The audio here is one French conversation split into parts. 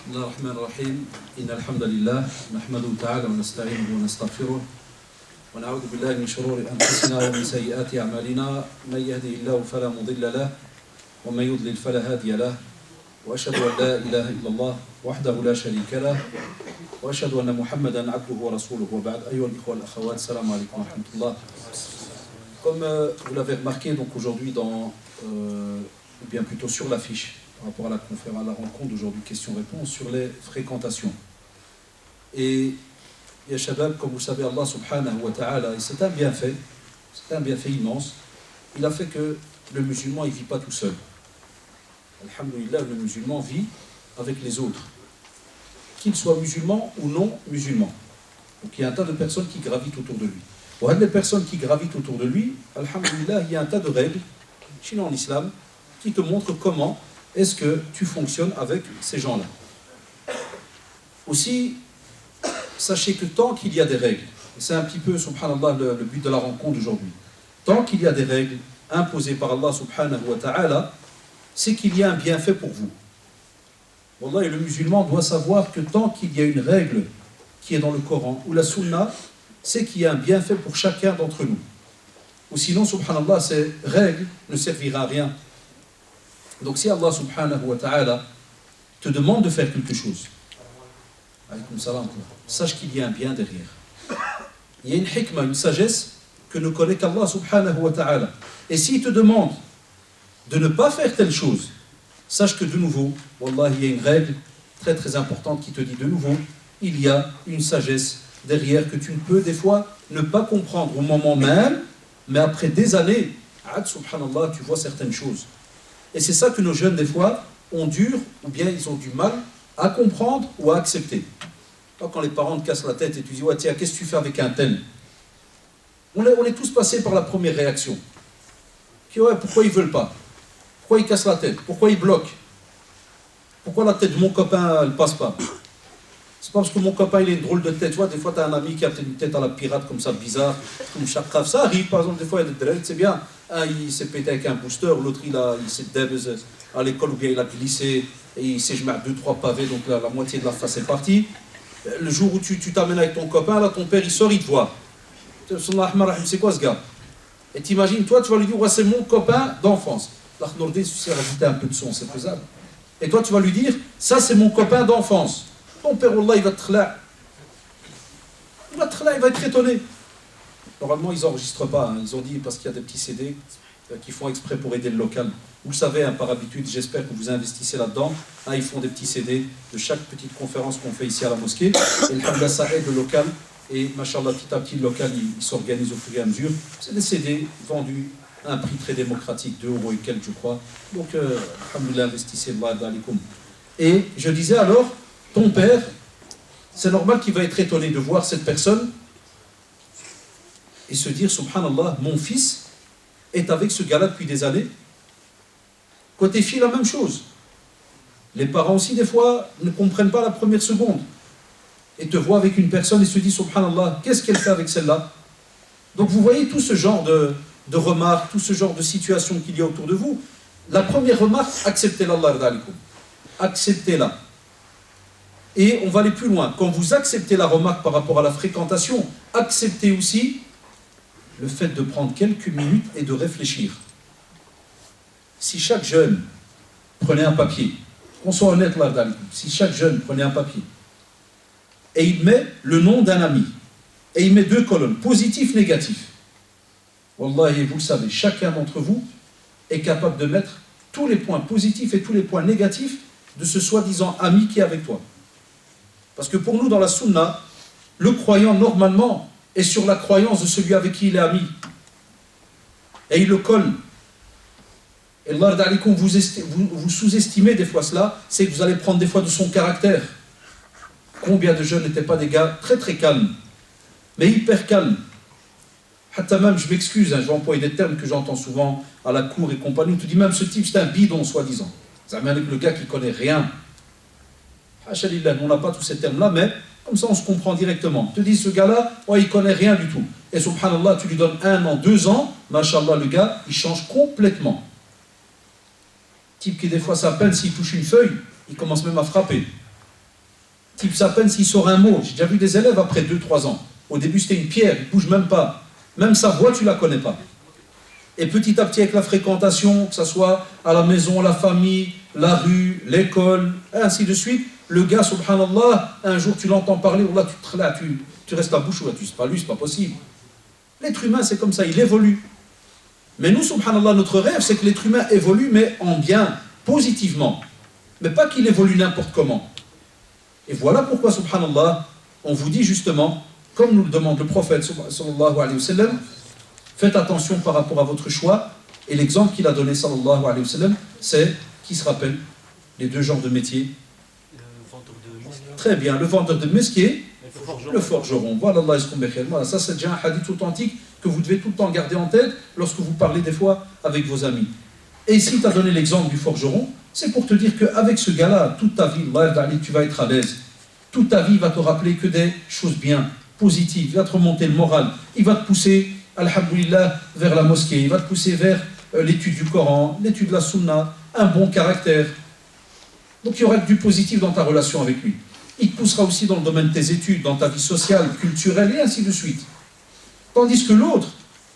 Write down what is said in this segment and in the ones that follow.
بسم الله الرحمن الرحيم إن الحمد لله نحمده تعالى ونستعينه ونستغفره ونعوذ بالله من شرور أنفسنا ومن سيئات أعمالنا من يهده الله فلا مضل له ومن يضلل فلا هادي له وأشهد أن لا إله إلا الله وحده لا شريك له وأشهد أن محمدا عبده ورسوله وبعد أيها الإخوة والأخوات السلام عليكم ورحمة الله. Comme vous l'avez remarqué, donc aujourd'hui ou bien plutôt sur l'affiche par rapport à la conférence, à la rencontre d'aujourd'hui, questions-réponses sur les fréquentations. Et ya Shabab, comme vous le savez, Allah subhanahu wa ta'ala, et c'est un bienfait immense, il a fait que le musulman il ne vit pas tout seul. Alhamdulillah, le musulman vit avec les autres, qu'ils soient musulmans ou non musulmans. Donc il y a un tas de personnes qui gravitent autour de lui. Pour les personnes qui gravitent autour de lui, alhamdulillah, il y a un tas de règles, chez en islam, qui te montrent comment est-ce que tu fonctionnes avec ces gens-là. Aussi, sachez que tant qu'il y a des règles, et c'est un petit peu, subhanallah, le but de la rencontre d'aujourd'hui, tant qu'il y a des règles imposées par Allah subhanahu wa ta'ala, c'est qu'il y a un bienfait pour vous. Wallah, et le musulman doit savoir que tant qu'il y a une règle qui est dans le Coran ou la Sunna, c'est qu'il y a un bienfait pour chacun d'entre nous. Ou sinon, subhanallah, ces règles ne servira à rien. Donc si Allah subhanahu wa ta'ala te demande de faire quelque chose, sache qu'il y a un bien derrière. Il y a une hikmah, une sagesse que ne connaît qu'Allah subhanahu wa ta'ala. Et s'il te demande de ne pas faire telle chose, sache que de nouveau, wallah, il y a une règle très très importante qui te dit de nouveau, il y a une sagesse derrière que tu ne peux des fois ne pas comprendre au moment même, mais après des années, subhanallah, tu vois certaines choses. Et c'est ça que nos jeunes des fois ont dur, ou bien ils ont du mal à comprendre ou à accepter. Quand les parents te cassent la tête et tu dis, ouais, tiens, qu'est-ce que tu fais avec un tel? On est tous passés par la première réaction. Puis, ouais, pourquoi ils ne veulent pas? Pourquoi ils cassent la tête? Pourquoi ils bloquent? Pourquoi la tête de mon copain ne passe pas? C'est pas parce que mon copain il a une drôle de tête. Tu vois, des fois tu as un ami qui a une tête à la pirate comme ça, bizarre, comme Chakraf. Ça arrive, par exemple, des fois il y a des dreads, c'est bien. Un il s'est pété avec un booster, l'autre il s'est débaisé à l'école ou bien il a glissé et il s'est jeté 2-3 pavés, donc là, la moitié de la face est partie. Le jour où tu t'amènes avec ton copain, là ton père il sort, il te voit. C'est quoi ce gars? Et t'imagines, toi tu vas lui dire, ouais, c'est mon copain d'enfance. L'Akhnordé, tu sais rajouter un peu de son, c'est faisable. Et toi tu vas lui dire, ça c'est mon copain d'enfance. Ton père, Allah, il va te khla'. Il va être étonné. Normalement, ils n'enregistrent pas. Ils ont dit, parce qu'il y a des petits CD qui font exprès pour aider le local. Vous le savez, par habitude, j'espère que vous investissez là-dedans. Ils font des petits CD de chaque petite conférence qu'on fait ici à la mosquée. Et le ça aide le local. Et, machallah, petit à petit, le local, il s'organise au fur et à mesure. C'est des CD vendus à un prix très démocratique, 2 € et quelques, je crois. Donc, alhamdoulilah, investissez. Et je disais alors, ton père, c'est normal qu'il va être étonné de voir cette personne et se dire, subhanallah, mon fils est avec ce gars-là depuis des années. Côté fille, la même chose. Les parents aussi, des fois, ne comprennent pas la première seconde et te voient avec une personne et se disent, subhanallah, qu'est-ce qu'elle fait avec celle-là? Donc vous voyez tout ce genre de remarques, tout ce genre de situations qu'il y a autour de vous. La première remarque, acceptez-la, acceptez-la. Et on va aller plus loin. Quand vous acceptez la remarque par rapport à la fréquentation, acceptez aussi le fait de prendre quelques minutes et de réfléchir. Si chaque jeune prenait un papier, qu'on soit honnête là, si chaque jeune prenait un papier, et il met le nom d'un ami, et il met 2 colonnes, positif, négatif. Wallahi, vous le savez, chacun d'entre vous est capable de mettre tous les points positifs et tous les points négatifs de ce soi-disant ami qui est avec toi. Parce que pour nous, dans la sunna, le croyant, normalement, est sur la croyance de celui avec qui il est ami. Et il le colle. Et Allah, vous sous-estimez des fois cela, c'est que vous allez prendre des fois de son caractère. Combien de jeunes n'étaient pas des gars très très calmes, mais hyper calmes. Hatta même, je m'excuse, je vais employer des termes que j'entends souvent à la cour et compagnie, on te dit même ce type c'est un bidon, soi-disant. Ça vient avec le gars qui ne connaît rien. On n'a pas tous ces termes-là, mais comme ça on se comprend directement. Tu dis ce gars-là, ouais, il ne connaît rien du tout. Et subhanallah, tu lui donnes 1 an, 2 ans, mashallah, le gars, il change complètement. Type qui des fois, ça peine s'il touche une feuille, il commence même à frapper. Type, à peine s'il sort un mot. J'ai déjà vu des élèves après 2-3 ans. Au début, c'était une pierre, il ne bouge même pas. Même sa voix, tu ne la connais pas. Et petit à petit, avec la fréquentation, que ce soit à la maison, la famille, la rue, l'école, ainsi de suite, le gars, subhanallah, un jour, tu l'entends parler, là, tu restes la bouche ouverte. C'est pas lui, c'est pas possible. L'être humain, c'est comme ça, il évolue. Mais nous, subhanallah, notre rêve, c'est que l'être humain évolue, mais en bien, positivement. Mais pas qu'il évolue n'importe comment. Et voilà pourquoi, subhanallah, on vous dit justement, comme nous le demande le prophète, sallallahu alayhi wa sallam, faites attention par rapport à votre choix. Et l'exemple qu'il a donné, sallallahu alayhi wa sallam, c'est, qui se rappelle, les deux genres de métiers? Le vendeur de mesquier. Très bien, le vendeur de mesquier, le forgeron. Voilà, voilà, ça c'est déjà un hadith authentique que vous devez tout le temps garder en tête lorsque vous parlez des fois avec vos amis. Et ici, tu as donné l'exemple du forgeron, c'est pour te dire qu'avec ce gars-là, toute ta vie, tu vas être à l'aise. Toute ta vie, il va te rappeler que des choses bien, positives, il va te remonter le moral, il va te pousser, alhamdoulilah, vers la mosquée, il va te pousser vers l'étude du Coran, l'étude de la Sunna, un bon caractère. Donc il y aura du positif dans ta relation avec lui. Il te poussera aussi dans le domaine de tes études, dans ta vie sociale, culturelle et ainsi de suite. Tandis que l'autre,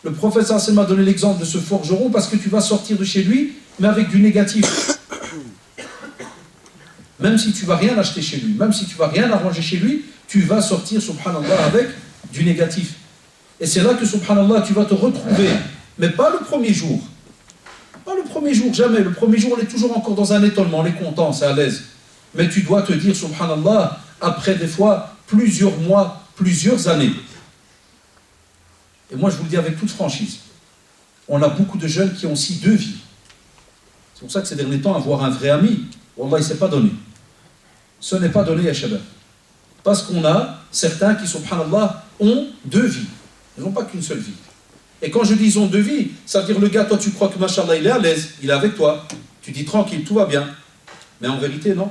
le prophète sallallahu m'a donné l'exemple de ce forgeron parce que tu vas sortir de chez lui, mais avec du négatif. Même si tu ne vas rien acheter chez lui, même si tu ne vas rien arranger chez lui, tu vas sortir, subhanallah, avec du négatif. Et c'est là que, subhanallah, tu vas te retrouver, mais pas le premier jour. Pas le premier jour, jamais. Le premier jour, on est toujours encore dans un étonnement, on est content, c'est à l'aise. Mais tu dois te dire, subhanallah, après des fois, plusieurs mois, plusieurs années. Et moi, je vous le dis avec toute franchise, on a beaucoup de jeunes qui ont aussi deux vies. C'est pour ça que ces derniers temps, avoir un vrai ami, wallah, il ne s'est pas donné. Ce n'est pas donné à Shabbat. Parce qu'on a certains qui, subhanallah, ont deux vies. Ils n'ont pas qu'une seule vie. Et quand je dis ils ont deux vies, ça veut dire le gars, toi tu crois que machallah, il est à l'aise, il est avec toi. Tu dis tranquille, tout va bien. Mais en vérité, non.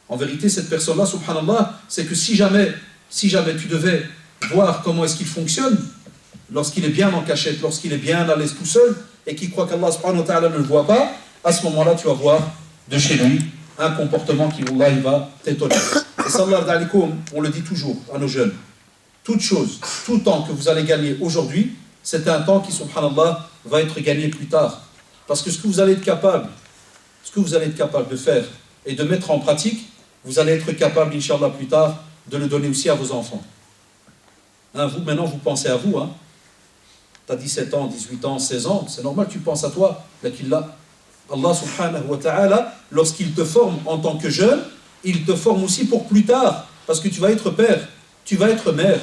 En vérité, cette personne-là, subhanallah, c'est que si jamais tu devais voir comment est-ce qu'il fonctionne, lorsqu'il est bien en cachette, lorsqu'il est bien à l'aise tout seul, et qu'il croit qu'Allah subhanahu wa ta'ala ne le voit pas, à ce moment-là, tu vas voir de chez lui un comportement qui, wallah, il va t'étonner. Et sallallahu alayhi wa sallam, on le dit toujours à nos jeunes, toute chose, tout temps que vous allez gagner aujourd'hui, c'est un temps qui, subhanallah, va être gagné plus tard. Parce que ce que vous allez être capable de faire et de mettre en pratique, vous allez être capable, Inch'Allah, plus tard, de le donner aussi à vos enfants. Hein, vous, maintenant, vous pensez à vous. Hein. Tu as 17 ans, 18 ans, 16 ans, c'est normal, tu penses à toi. Allah subhanahu wa ta'ala, lorsqu'il te forme en tant que jeune, il te forme aussi pour plus tard. Parce que tu vas être père, tu vas être mère.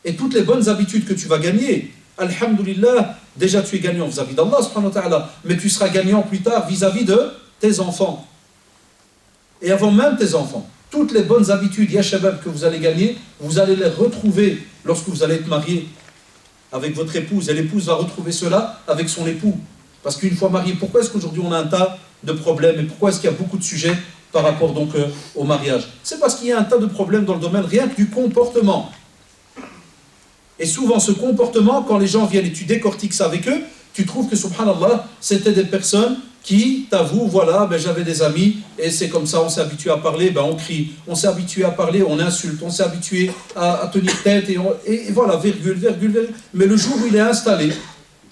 Et toutes les bonnes habitudes que tu vas gagner, alhamdulillah, déjà tu es gagnant vis-à-vis d'Allah subhanahu wa ta'ala, mais tu seras gagnant plus tard vis-à-vis de tes enfants. Et avant même tes enfants, toutes les bonnes habitudes, ya shabab, que vous allez gagner, vous allez les retrouver lorsque vous allez être marié avec votre épouse. Et l'épouse va retrouver cela avec son époux. Parce qu'une fois marié, pourquoi est-ce qu'aujourd'hui on a un tas de problèmes et pourquoi est-ce qu'il y a beaucoup de sujets par rapport donc au mariage? C'est parce qu'il y a un tas de problèmes dans le domaine rien que du comportement. Et souvent ce comportement, quand les gens viennent et tu décortiques ça avec eux, tu trouves que subhanallah, c'était des personnes qui t'avouent, voilà, ben, j'avais des amis et c'est comme ça, on s'est habitué à parler, ben, on crie, on s'est habitué à parler, on insulte, on s'est habitué à tenir tête et voilà, virgule. Mais le jour où il est installé,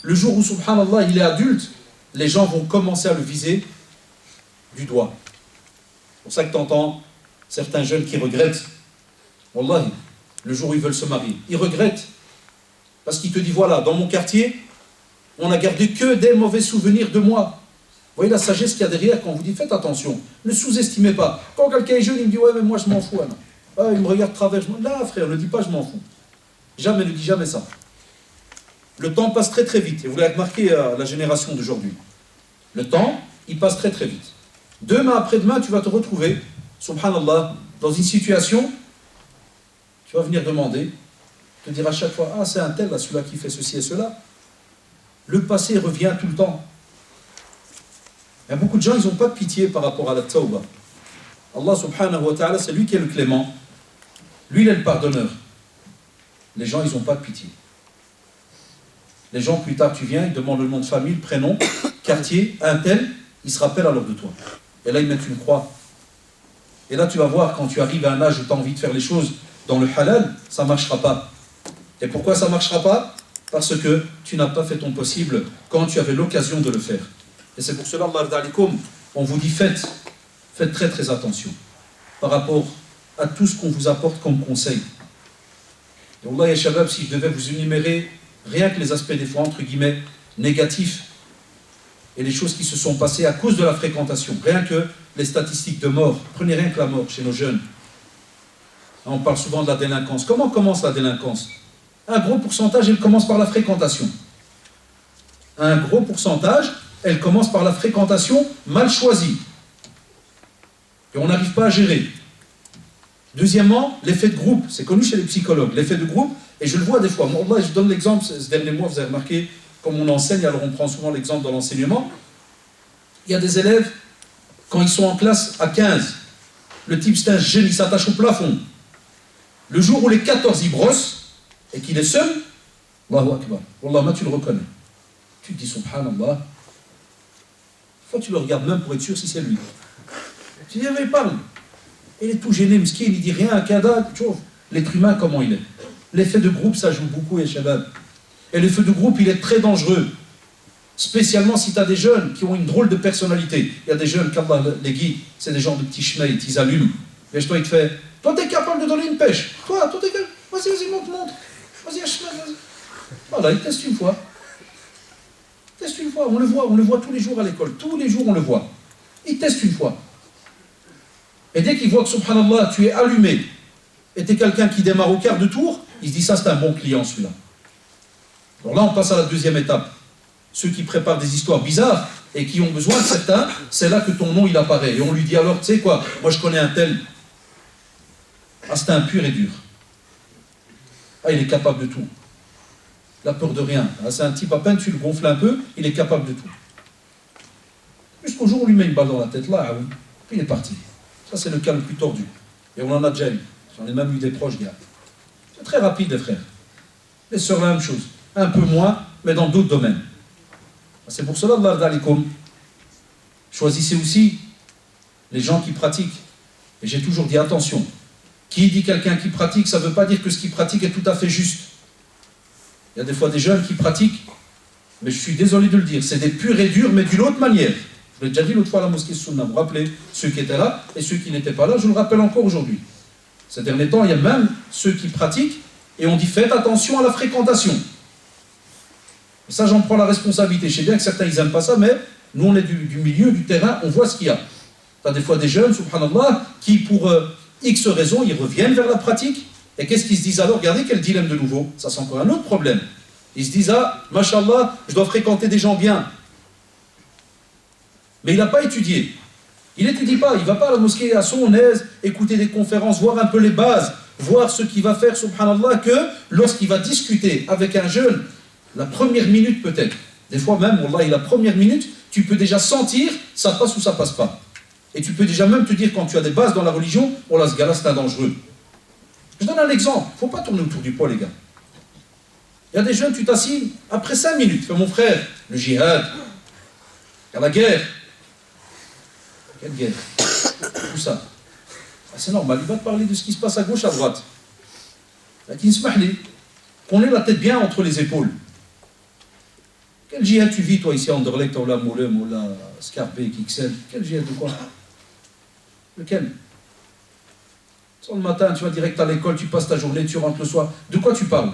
le jour où subhanallah, il est adulte, les gens vont commencer à le viser du doigt. C'est pour ça que tu entends certains jeunes qui regrettent, wallahi, le jour où ils veulent se marier, ils regrettent. Parce qu'il te dit, voilà, dans mon quartier, on n'a gardé que des mauvais souvenirs de moi. Vous voyez la sagesse qu'il y a derrière quand on vous dit, faites attention, ne sous-estimez pas. Quand quelqu'un est jeune, il me dit, ouais, mais moi je m'en fous. Ah, il me regarde travers. Là, frère, ne dis pas, je m'en fous. Jamais, ne dis jamais ça. Le temps passe très très vite. Et vous l'avez remarqué à la génération d'aujourd'hui. Le temps, il passe très très vite. Demain, après-demain, tu vas te retrouver, subhanallah, dans une situation, tu vas venir demander, te dire à chaque fois, ah c'est un tel, là, celui-là qui fait ceci et cela. Le passé revient tout le temps. Il y a beaucoup de gens, ils n'ont pas de pitié par rapport à la tawbah. Allah subhanahu wa ta'ala, c'est lui qui est le clément. Lui, il est le pardonneur. Les gens, ils n'ont pas de pitié. Les gens, plus tard, tu viens, ils demandent le nom de famille, le prénom, quartier, un tel, ils se rappellent alors de toi. Et là, ils mettent une croix. Et là, tu vas voir, quand tu arrives à un âge où tu as envie de faire les choses dans le halal, ça ne marchera pas. Et pourquoi ça ne marchera pas? Parce que tu n'as pas fait ton possible quand tu avais l'occasion de le faire. Et c'est pour cela, Allah, on vous dit, faites très très attention par rapport à tout ce qu'on vous apporte comme conseil. Et Allah, ya Shabab, si je devais vous énumérer rien que les aspects des fois, entre guillemets, négatifs, et les choses qui se sont passées à cause de la fréquentation, rien que les statistiques de mort, prenez rien que la mort chez nos jeunes. On parle souvent de la délinquance. Comment commence la délinquance? Un gros pourcentage, elle commence par la fréquentation. Un gros pourcentage, elle commence par la fréquentation mal choisie. Et on n'arrive pas à gérer. Deuxièmement, l'effet de groupe. C'est connu chez les psychologues. L'effet de groupe, et je le vois des fois. Moi, je donne l'exemple, ce dernier mois, vous avez remarqué, comme on enseigne, alors on prend souvent l'exemple dans l'enseignement. Il y a des élèves, quand ils sont en classe à 15, le type c'est un génie, il s'attache au plafond. Le jour où les 14 y brossent, et qu'il est seul, Allahu Akbar, Wallah, tu le reconnais. Tu te dis, subhanallah, fois tu le regardes même pour être sûr si c'est lui. Tu dis, il parle. Il est tout gêné, miskin, il dit rien, un kada, tu vois, l'être humain, comment il est. L'effet de groupe, ça joue beaucoup, et Shabab. Et l'effet de groupe, il est très dangereux. Spécialement si tu as des jeunes qui ont une drôle de personnalité. Il y a des jeunes, qu'Allah les guide, c'est des gens de petits chemins, ils allument. Et toi, il te fait, toi, t'es capable de donner une pêche. Toi, t'es capable. Vas-y, monte. Vas-y, chemin, vas-y. Voilà, il teste une fois. Teste une fois, on le voit tous les jours à l'école. Tous les jours, on le voit. Il teste une fois. Et dès qu'il voit que, subhanallah, tu es allumé, et tu es quelqu'un qui démarre au quart de tour, il se dit, ça, c'est un bon client, celui-là. Alors là, on passe à la deuxième étape. Ceux qui préparent des histoires bizarres et qui ont besoin de certains, c'est là que ton nom, il apparaît. Et on lui dit alors, tu sais quoi, moi je connais un tel. Ah, c'est un pur et dur. Ah, il est capable de tout. Il n'a peur de rien. Ah, c'est un type, à peine tu le gonfles un peu, il est capable de tout. Jusqu'au jour où on lui met une balle dans la tête, là, ah oui, puis il est parti. Ça, c'est le cas le plus tordu. Et on en a déjà eu. J'en ai même eu des proches, gars. C'est très rapide, les frères. Les sœurs, la même chose. Un peu moins, mais dans d'autres domaines. C'est pour cela, Allah, choisissez aussi les gens qui pratiquent. Et j'ai toujours dit, attention, qui dit quelqu'un qui pratique, ça ne veut pas dire que ce qu'il pratique est tout à fait juste. Il y a des fois des jeunes qui pratiquent, mais je suis désolé de le dire, c'est des purs et durs, mais d'une autre manière. Je l'ai déjà dit l'autre fois à la mosquée Sunna, vous vous rappelez, ceux qui étaient là et ceux qui n'étaient pas là, je le rappelle encore aujourd'hui. Ces derniers temps, il y a même ceux qui pratiquent, et on dit, faites attention à la fréquentation. Et ça, j'en prends la responsabilité. Je sais bien que certains, ils n'aiment pas ça, mais nous, on est du milieu, du terrain, on voit ce qu'il y a. Tu as des fois des jeunes, subhanallah, qui, pour X raisons, ils reviennent vers la pratique. Et qu'est-ce qu'ils se disent alors? Regardez quel dilemme de nouveau. Ça, c'est encore un autre problème. Ils se disent, ah, mashallah, je dois fréquenter des gens bien. Mais il n'a pas étudié. Il n'étudie pas. Il ne va pas à la mosquée à son aise, écouter des conférences, voir un peu les bases, voir ce qu'il va faire, subhanallah, que lorsqu'il va discuter avec un jeune, la première minute peut-être, des fois même, wallah, la première minute, tu peux déjà sentir ça passe ou ça passe pas. Et tu peux déjà même te dire, quand tu as des bases dans la religion, oh là, ce gars-là, c'est un dangereux. Je donne un exemple, il ne faut pas tourner autour du pot, les gars. Il y a des jeunes, tu t'assis, après 5 minutes, fais mon frère, le djihad, il y a la guerre. Quelle guerre? Tout ça. Ah, c'est normal, il va te parler de ce qui se passe à gauche, à droite. Qu'on ait la tête bien entre les épaules. Quel djihad tu vis, toi, ici, à Anderlecht, Oula, Moulem, Oula, Scarpe, Kixel? Quel djihad de quoi? Lequel? Sur le matin, tu vas direct à l'école, tu passes ta journée, tu rentres le soir. De quoi tu parles?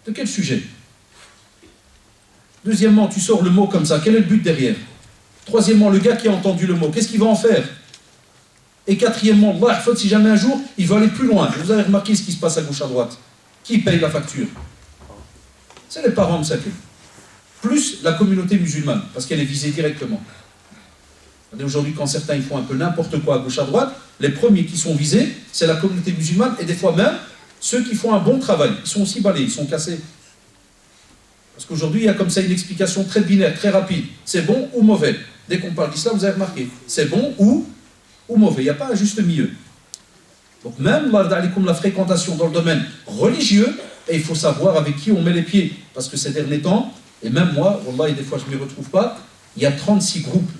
De quel sujet? Deuxièmement, tu sors le mot comme ça, quel est le but derrière? Troisièmement, le gars qui a entendu le mot, qu'est-ce qu'il va en faire? Et quatrièmement, Allah, si jamais un jour, il va aller plus loin. Vous avez remarqué ce qui se passe à gauche, à droite. Qui paye la facture? C'est les parents de ça. Plus la communauté musulmane, parce qu'elle est visée directement. Aujourd'hui, quand certains ils font un peu n'importe quoi à gauche, à droite, les premiers qui sont visés, c'est la communauté musulmane, et des fois même, ceux qui font un bon travail. Ils sont aussi balayés, ils sont cassés. Parce qu'aujourd'hui, il y a comme ça une explication très binaire, très rapide. C'est bon ou mauvais. Dès qu'on parle d'islam, vous avez remarqué. C'est bon ou mauvais. Il n'y a pas un juste milieu. Donc même, la fréquentation dans le domaine religieux, et il faut savoir avec qui on met les pieds. Parce que ces derniers temps, et même moi, wallah, des fois je ne m'y retrouve pas, il y a 36 groupes.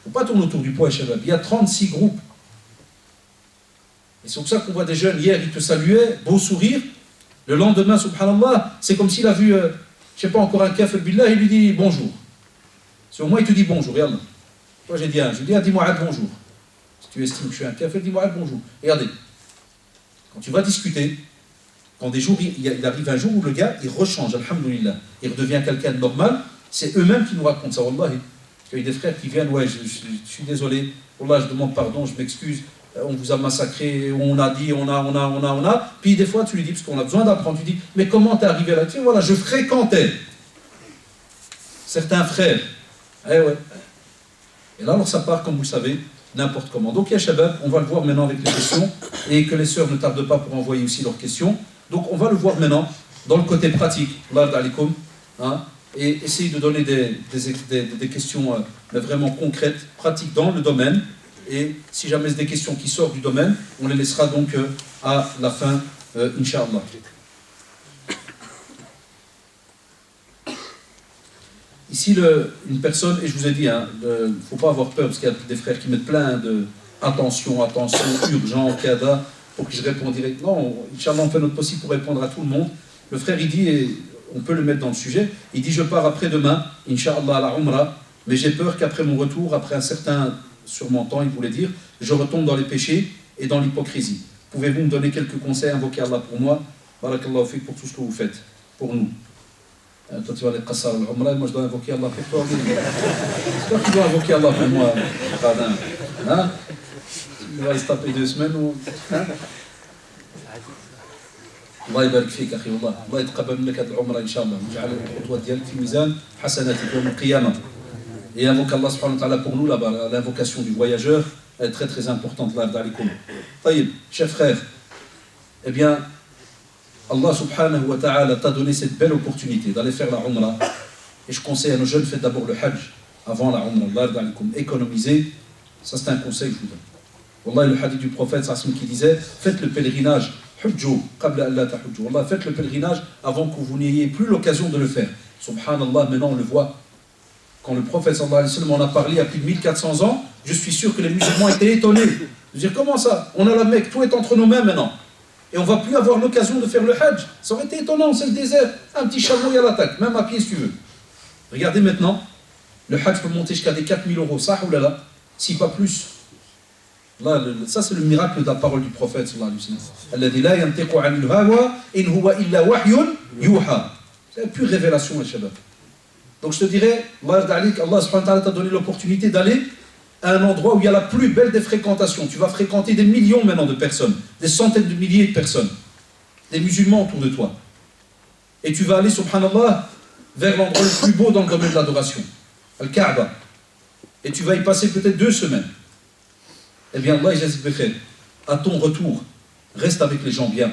faut pas tourner autour du pot, Shabab. Il y a 36 groupes. Et c'est pour ça qu'on voit des jeunes, hier, ils te saluaient, beau sourire. Le lendemain, subhanallah, c'est comme s'il a vu, je sais pas, encore un kafir billah, il lui dit bonjour. Si au moins il te dit bonjour, regarde. Toi, j'ai dit, dis-moi bonjour. Si tu estimes que je suis un kafir, dis-moi bonjour. Regardez, quand tu vas discuter, quand des jours, il arrive un jour où le gars, il rechange, alhamdoulilah, il redevient quelqu'un de normal, c'est eux-mêmes qui nous racontent ça, wallahi. Il y a des frères qui viennent, ouais, je suis désolé, wallah, je demande pardon, je m'excuse, on vous a massacré, on a dit, on a. Puis des fois, tu lui dis, parce qu'on a besoin d'apprendre, tu dis, mais comment t'es arrivé là? Tu dis, voilà, je fréquentais certains frères. Eh ouais. Et là, alors ça part, comme vous le savez, n'importe comment. Donc, ya Shabab, on va le voir maintenant avec les questions, et que les sœurs ne tardent pas pour envoyer aussi leurs questions. Donc, on va le voir maintenant dans le côté pratique, hein, et essayer de donner des questions vraiment concrètes, pratiques dans le domaine. Et si jamais c'est des questions qui sortent du domaine, on les laissera donc à la fin, Inch'Allah. Ici, une personne, et je vous ai dit, il ne faut pas avoir peur, parce qu'il y a des frères qui mettent plein de attention, urgent, kada, pour que je réponde directement. Non, Inch'Allah, on fait notre possible pour répondre à tout le monde. Le frère, il dit, et on peut le mettre dans le sujet, il dit, je pars après-demain, Inch'Allah, à la Umrah, mais j'ai peur qu'après mon retour, après un certain sûrement temps, il voulait dire, je retombe dans les péchés et dans l'hypocrisie. Pouvez-vous me donner quelques conseils, invoquer Allah pour moi, barakallahu fik, pour tout ce que vous faites, pour nous. Toi tu vas aller qassar al-umrah, moi je dois invoquer Allah pour toi. C'est toi qui dois invoquer Allah pour moi, Radin. Hein? Tu vas se taper 2 semaines ou... Hein? الله يبارك فيك أخي والله الله يتقبل منك هذه العمرة إن شاء الله ويجعل الخطوة ديالك في ميزان حسناتك يوم القيامة. Et invoque Allah subhanahu wa ta'ala pour nous là-bas, l'invocation du voyageur est très très importante là, d'Alikoum. Taïb, chers frères, eh bien, Allah subhanahu wa ta'ala t'a donné cette belle opportunité d'aller faire la Umrah. Et je conseille à nos jeunes, faites d'abord le Hajj avant la Umrah, Allah d'Alikoum. Économisez, ça c'est un conseil que je vous donne. Wallah, le hadith du prophète Sassim qui disait, faites le pèlerinage, hujju, qabla Allah tahujju. Wallah, faites le pèlerinage avant que vous n'ayez plus l'occasion de le faire. Subhanallah, maintenant on le voit. Quand le prophète sallallahu alayhi wa sallam en a parlé il y a plus de 1400 ans, je suis sûr que les musulmans étaient étonnés. De dire comment ça? On a la Mecque, tout est entre nos mains maintenant. Et on ne va plus avoir l'occasion de faire le Hajj. Ça aurait été étonnant, c'est le désert. Un petit chameau et à l'attaque, même à pied si tu veux. Regardez maintenant, le Hajj peut monter jusqu'à des 4000 €. Ça, oulala, si pas plus. Là, ça c'est le miracle de la parole du prophète sallallahu alayhi wa sallam. Alladhi la yantiqu 'anil hawa in huwa illa wahyun yuha. C'est une pure révélation, les shabab. Donc je te dirais, Allah subhanahu wa ta'ala t'a donné l'opportunité d'aller à un endroit où il y a la plus belle des fréquentations. Tu vas fréquenter des millions maintenant de personnes, des centaines de milliers de personnes, des musulmans autour de toi. Et tu vas aller, subhanallah, vers l'endroit le plus beau dans le domaine de l'adoration, Al-Kaaba. Et tu vas y passer peut-être 2 semaines. Eh bien, Allah yazid bikhair, à ton retour, reste avec les gens bien.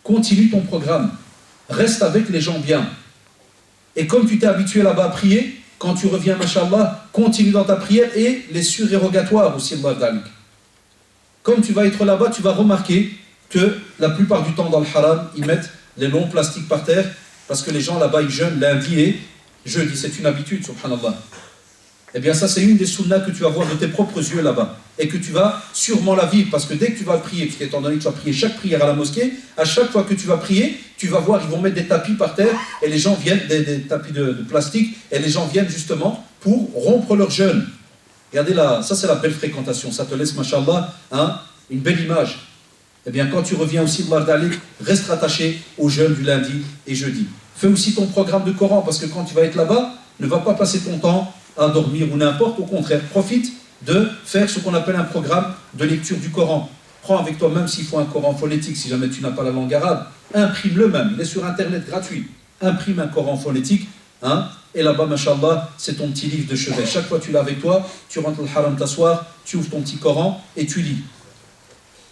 Continue ton programme, reste avec les gens bien. Et comme tu t'es habitué là-bas à prier, quand tu reviens, mashallah, continue dans ta prière et les surérogatoires aussi, Allah d'Alik. Comme tu vas être là-bas, tu vas remarquer que la plupart du temps dans le haram, ils mettent les longs plastiques par terre parce que les gens là-bas, ils jeûnent lundi et jeudi. C'est une habitude, subhanallah. Eh bien, ça, c'est une des sunnas que tu vas voir de tes propres yeux là-bas et que tu vas sûrement la vivre parce que dès que tu vas prier, parce qu'étant donné que tu vas prier chaque prière à la mosquée, à chaque fois que tu vas prier, tu vas voir, ils vont mettre des tapis par terre et les gens viennent, des tapis de plastique, et les gens viennent justement pour rompre leur jeûne. Regardez là, ça c'est la belle fréquentation, ça te laisse, mashallah, hein, une belle image. Eh bien, quand tu reviens aussi, reste rattaché au jeûne du lundi et jeudi. Fais aussi ton programme de Coran parce que quand tu vas être là-bas, ne va pas passer ton temps à dormir ou n'importe, au contraire, profite de faire ce qu'on appelle un programme de lecture du Coran. Prends avec toi, même s'il faut un Coran phonétique, si jamais tu n'as pas la langue arabe, imprime-le même, il est sur internet gratuit. Imprime un Coran phonétique, hein, et là-bas, mashallah, c'est ton petit livre de chevet. Chaque fois que tu l'as avec toi, tu rentres au haram t'asseoir, tu ouvres ton petit Coran et tu lis.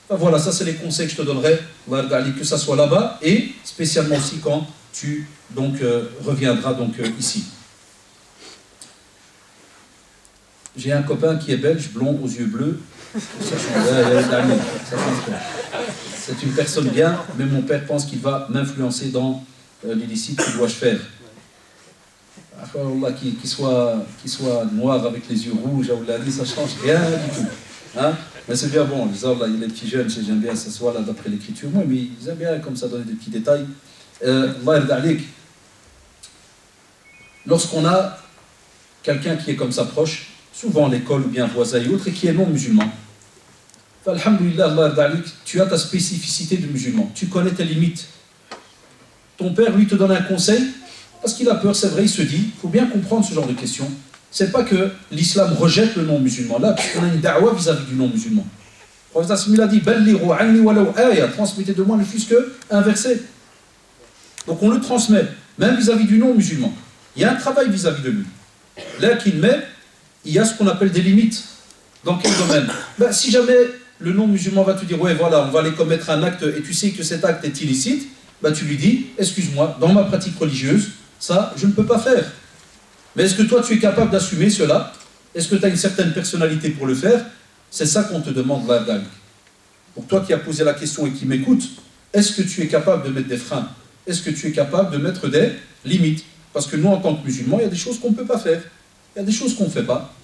Enfin, voilà, ça c'est les conseils que je te donnerai, que ça soit là-bas, et spécialement aussi quand tu donc, reviendras donc, ici. J'ai un copain qui est belge, blond, aux yeux bleus. C'est une personne bien, mais mon père pense qu'il va m'influencer dans l'illicite. Que dois-je faire? Qu'il soit noir avec les yeux rouges, ça change rien du tout. Hein? Mais c'est bien bon, il est petits jeunes, j'aime bien s'asseoir là d'après l'écriture, moi, mais ils aiment bien comme ça donner des petits détails. Lorsqu'on a quelqu'un qui est comme ça proche, souvent à l'école ou bien voisin et autres, et qui est non musulman, alhamdoulilah, tu as ta spécificité de musulman, tu connais tes limites. Ton père, lui, te donne un conseil, parce qu'il a peur, c'est vrai, il se dit, il faut bien comprendre ce genre de questions. C'est pas que l'islam rejette le non-musulman, là, puisqu'on a une da'wa vis-à-vis du non-musulman. Le prophète il a dit, transmettez de moi ne fût-ce qu'un verset. Donc on le transmet, même vis-à-vis du non-musulman. Il y a un travail vis-à-vis de lui. Là, qu'il met, il y a ce qu'on appelle des limites. Dans quel domaine? Si jamais le non-musulman va te dire, ouais, voilà, on va aller commettre un acte, et tu sais que cet acte est illicite, tu lui dis, excuse-moi, dans ma pratique religieuse, ça, je ne peux pas faire. Mais est-ce que toi, tu es capable d'assumer cela? Est-ce que tu as une certaine personnalité pour le faire? C'est ça qu'on te demande là, Dag. Pour toi qui as posé la question et qui m'écoute, est-ce que tu es capable de mettre des freins? Est-ce que tu es capable de mettre des limites? Parce que nous, en tant que musulmans, il y a des choses qu'on ne peut pas faire. Il y a des choses qu'on ne fait pas.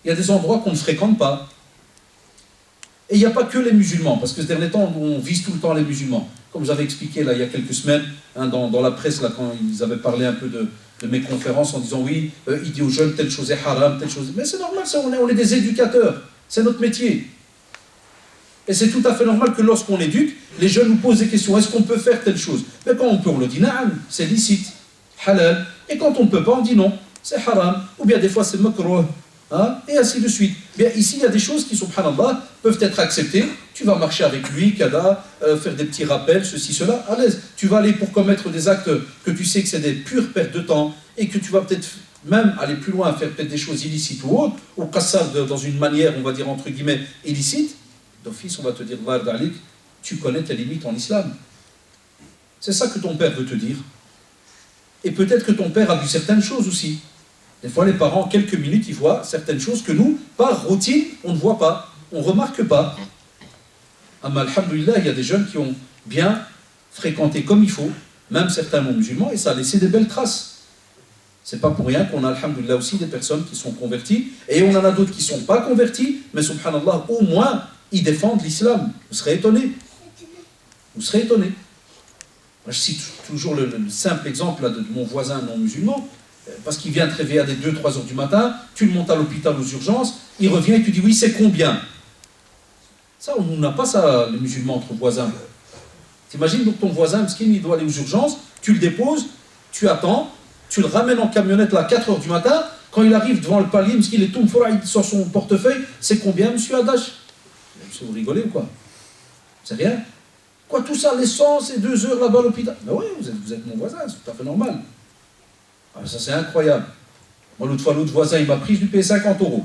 Il y a des endroits qu'on ne fréquente pas. Et il n'y a pas que les musulmans, parce que ces derniers temps, on vise tout le temps les musulmans. Comme j'avais expliqué là, il y a quelques semaines, dans la presse, là, quand ils avaient parlé un peu de mes conférences en disant oui, il dit aux jeunes telle chose est haram, telle chose. Mais c'est normal, ça, on est des éducateurs, c'est notre métier. Et c'est tout à fait normal que lorsqu'on éduque, les jeunes nous posent des questions, est-ce qu'on peut faire telle chose? Mais quand on peut, on le dit na'am, c'est licite, halal. Et quand on ne peut pas, on dit non, c'est haram. Ou bien des fois c'est makruh, hein, et ainsi de suite. Bien, ici, il y a des choses qui, subhanallah, peuvent être acceptées. Tu vas marcher avec lui, kada, faire des petits rappels, ceci, cela, à l'aise. Tu vas aller pour commettre des actes que tu sais que c'est des pures pertes de temps et que tu vas peut-être même aller plus loin, faire peut-être des choses illicites ou autres, ou qassar dans une manière, on va dire entre guillemets, illicite. D'office, on va te dire, tu connais tes limites en islam. C'est ça que ton père veut te dire. Et peut-être que ton père a vu certaines choses aussi. Des fois, les parents, en quelques minutes, ils voient certaines choses que nous, par routine, on ne voit pas, on ne remarque pas. Alhamdoulilah, il y a des jeunes qui ont bien fréquenté comme il faut, même certains non-musulmans, et ça a laissé des belles traces. C'est pas pour rien qu'on a, alhamdoulilah, aussi des personnes qui sont converties, et on en a d'autres qui ne sont pas converties, mais subhanallah, au moins, ils défendent l'islam. Vous serez étonnés. Vous serez étonnés. Moi, je cite toujours le simple exemple là, de mon voisin non-musulman, parce qu'il vient te réveiller à des 2-3 heures du matin, tu le montes à l'hôpital aux urgences, il revient et tu dis oui, c'est combien? Ça, on n'a pas ça, les musulmans entre voisins. T'imagines donc ton voisin, parce qu'il doit aller aux urgences, tu le déposes, tu attends, tu le ramènes en camionnette là, à 4 heures du matin, quand il arrive devant le palier, parce qu'il est tout il sort son portefeuille, c'est combien, monsieur Adash? Monsieur, vous rigolez ou quoi? C'est rien? Quoi, tout ça, l'essence et 2 heures là-bas à l'hôpital? Ben oui, vous êtes mon voisin, c'est tout à fait normal. Ah, ça, c'est incroyable. Moi, l'autre fois, l'autre voisin, il m'a pris, je lui paye 50 €.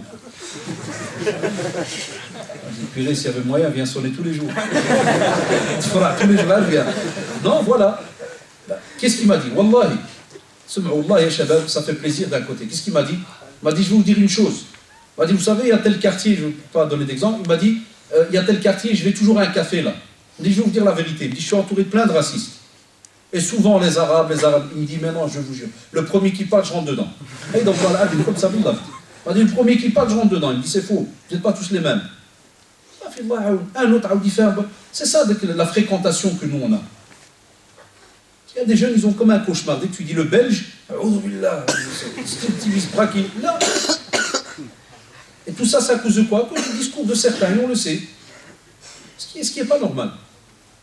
J'ai dit, s'il y avait moyen, viens sonner tous les jours. Tous les jours, là, viens. Non, voilà. Qu'est-ce qu'il m'a dit? Wallahi. Ça fait plaisir d'un côté. Qu'est-ce qu'il m'a dit? Il m'a dit, je vais vous dire une chose. Il m'a dit, vous savez, il y a tel quartier, je ne vais pas donner d'exemple, il m'a dit, il y a tel quartier, je vais toujours à un café là. Il me dit, je vais vous dire la vérité. Il me dit, je suis entouré de plein de racistes. Et souvent les Arabes, il me dit, mais non, je vous jure, le premier qui parle, je rentre dedans. Et donc voilà, comme ça, il m'a dit, le premier qui parle, je rentre dedans. Il me dit, c'est faux, vous n'êtes pas tous les mêmes. Un autre, différent. C'est ça la fréquentation que nous on a. Il y a des jeunes, ils ont comme un cauchemar. Dès que tu dis le belge, c'est un petit misbraki. Là. Et tout ça, c'est à cause de quoi? À cause du discours de certains, et on le sait. Ce qui n'est pas normal.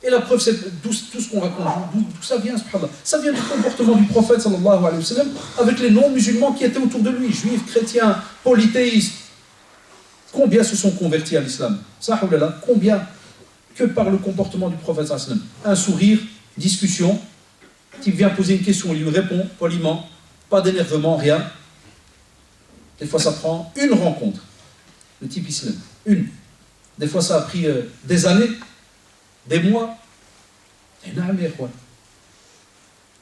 Et la preuve, c'est tout ce qu'on raconte, d'où ça vient, subhanallah. Ça vient du comportement du prophète, sallallahu alayhi wa sallam, avec les non-musulmans qui étaient autour de lui, juifs, chrétiens, polythéistes. Combien se sont convertis à l'islam? Combien? Que par le comportement du prophète, sallallahu alayhi wa sallam. Un sourire, discussion, type vient poser une question, il lui répond poliment, pas d'énervement, rien. Des fois, ça prend une rencontre, le type islam, une. Des fois, ça a pris des années, des mois.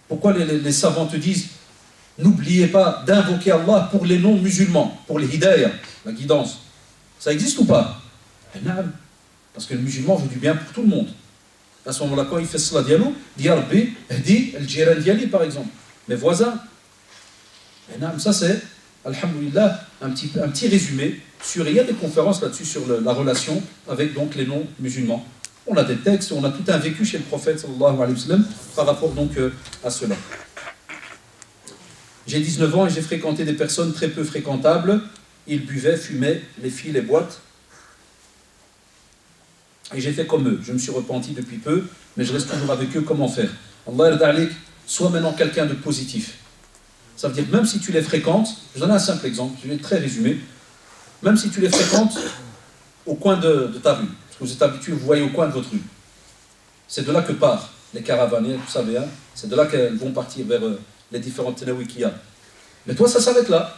Pourquoi les savants te disent, n'oubliez pas d'invoquer Allah pour les non-musulmans, pour les hidayah, la guidance. Ça existe ou pas? Parce que le musulman veut du bien pour tout le monde. À ce moment-là, quand il fait cela, il dit Rabbi, Hdi, el Jiran Diali, par exemple, mes voisins. Et ça c'est, alhamdoulilah, un petit résumé sur, il y a des conférences là-dessus sur la relation avec donc les non-musulmans. On a des textes, on a tout un vécu chez le prophète sallallahu alayhi wa sallam par rapport donc à cela. J'ai 19 ans et j'ai fréquenté des personnes très peu fréquentables. Ils buvaient, fumaient, les filles, les boîtes. Et j'ai fait comme eux. Je me suis repenti depuis peu, mais je reste toujours avec eux. Comment faire? Allah yarda alik, sois maintenant quelqu'un de positif. Ça veut dire même si tu les fréquentes, je donne un simple exemple, je vais très résumer. Même si tu les fréquentes au coin de ta rue, parce que vous êtes habitués, vous voyez au coin de votre rue. C'est de là que partent les caravanes, vous savez, hein, c'est de là qu'elles vont partir vers les différentes ténaouis qu'il y a. Mais toi, ça s'arrête là.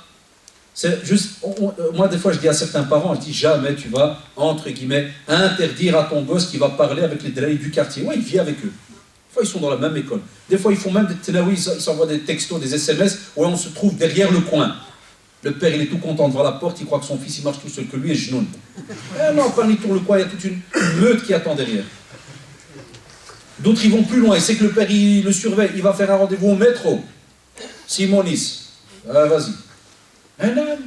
C'est juste, moi, des fois, je dis à certains parents, je dis jamais tu vas, entre guillemets, interdire à ton gosse qui va parler avec les délaïs du quartier. Ouais, il vit avec eux. Des fois, ils sont dans la même école. Des fois, ils font même des ténaouis, ils s'envoient des textos, des SMS, où on se trouve derrière le coin. Le père, il est tout content devant la porte, il croit que son fils, il marche tout seul, que lui est genoune. Eh non, quand il tourne le coin, il y a toute une meute qui attend derrière. D'autres, ils vont plus loin, il sait que le père, il le surveille, il va faire un rendez-vous au métro. Simonis, vas-y. Un âne,